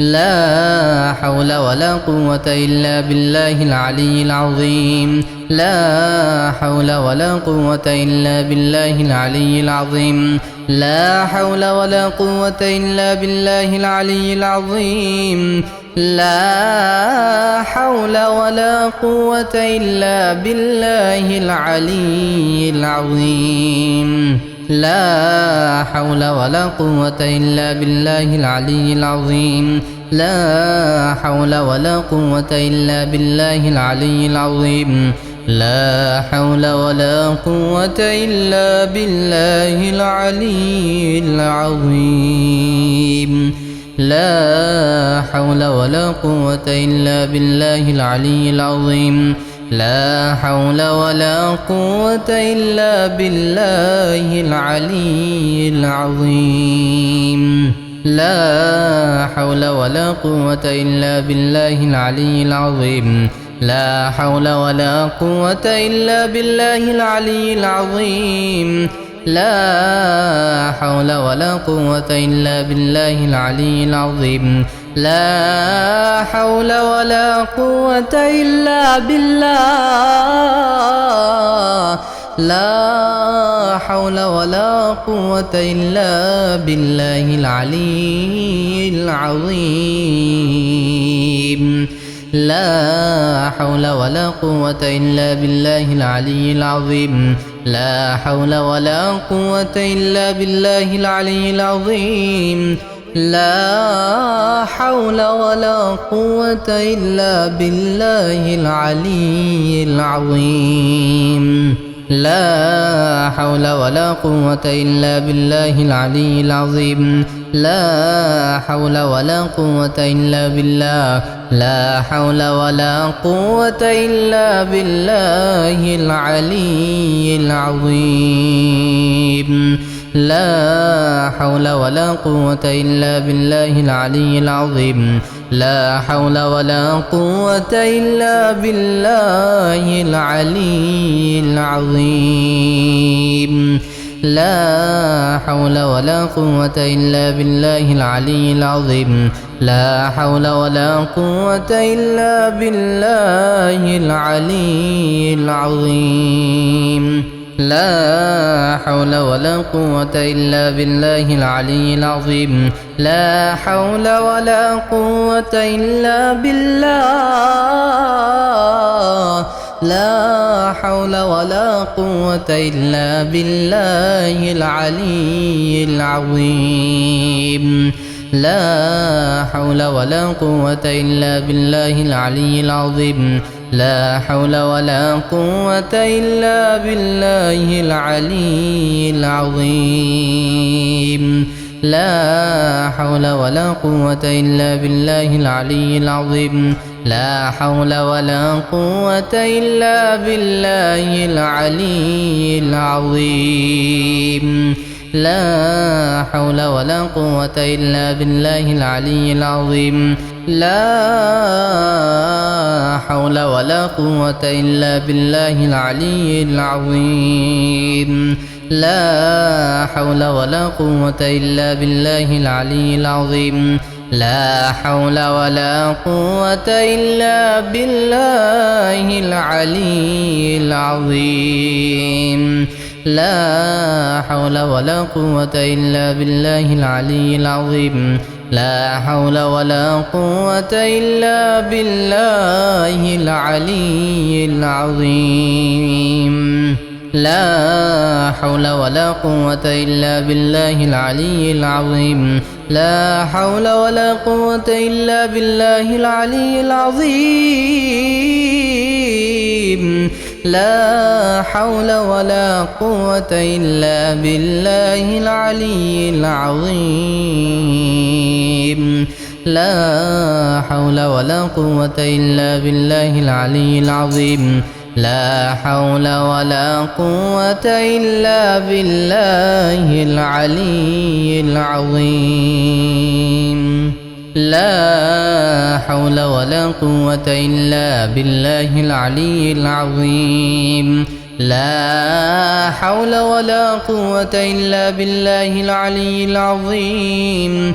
لا حول ولا قوة إلا بالله العلي العظيم لا حول ولا قوة إلا بالله العلي العظيم لا حول ولا قوة إلا بالله العلي العظيم لا حول ولا قوة إلا بالله العلي العظيم لا حول ولا قوة إلا بالله العلي العظيم لا حول ولا قوة إلا بالله العلي العظيم لا حول ولا قوة إلا بالله العلي العظيم لا حول ولا قوة إلا بالله العلي العظيم لا حول ولا قوة إلا بالله العلي العظيم لا حول ولا قوة إلا بالله العلي العظيم لا حول ولا قوة إلا بالله العلي العظيم لا حول ولا قوة إلا بالله العلي العظيم لا حول ولا قوة إلا بالله لا حول ولا قوة إلا بالله العلي العظيم لا حول ولا قوة إلا بالله العلي العظيم لا حول ولا قوة إلا بالله العلي العظيم لا حول ولا قوة إلا بالله العلي العظيم لا حول ولا قوة إلا بالله العلي العظيم لا حول ولا قوة إلا بالله لا حول ولا قوة إلا بالله العلي العظيم لا حول ولا قوة إلا بالله العلي العظيم لا حول ولا قوة إلا بالله العلي العظيم لا حول ولا قوة إلا بالله العلي العظيم لا حول ولا قوة إلا بالله العلي العظيم لا حول ولا قوة إلا بالله العلي العظيم لا حول ولا قوة إلا بالله لا حول ولا قوة إلا بالله العلي العظيم لا حول ولا قوة إلا بالله العلي العظيم لا حول ولا قوة إلا بالله العلي العظيم لا حول ولا قوة إلا بالله العلي العظيم لا حول ولا قوة إلا بالله العلي العظيم لا حول ولا قوة إلا بالله العلي العظيم لا حول ولا قوة إلا بالله العلي العظيم لا حول ولا قوة إلا بالله العلي العظيم لا حول ولا قوة إلا بالله العلي العظيم لا حول ولا قوة إلا بالله العلي العظيم لا حول ولا قوة إلا بالله العلي العظيم لا حول ولا قوة إلا بالله العلي العظيم لا حول ولا قوة إلا بالله العلي العظيم لا حول ولا قوة إلا بالله العلي العظيم لا حول ولا قوة إلا بالله العلي العظيم لا حول ولا قوة إلا بالله العلي العظيم لا حول ولا قوة إلا بالله العلي العظيم لا حول ولا قوة إلا بالله العلي العظيم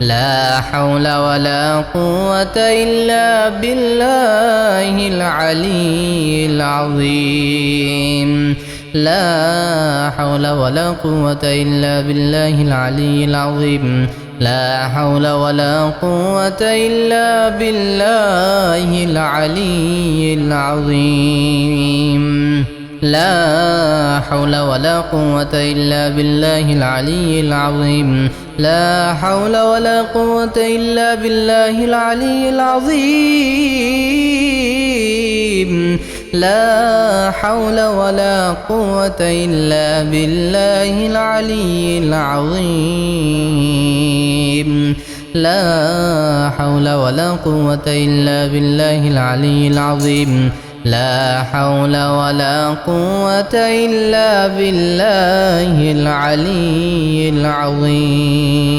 لا حول ولا قوة إلا بالله العلي العظيم لا حول ولا قوة إلا بالله العلي العظيم لا حول ولا قوة إلا بالله العلي العظيم لا حول ولا قوة إلا بالله العلي العظيم لا حول ولا قوة إلا بالله العلي العظيم لا حول ولا قوة إلا بالله العلي العظيم لا حول ولا قوة إلا بالله العلي العظيم لا حول ولا قوة إلا بالله العلي العظيم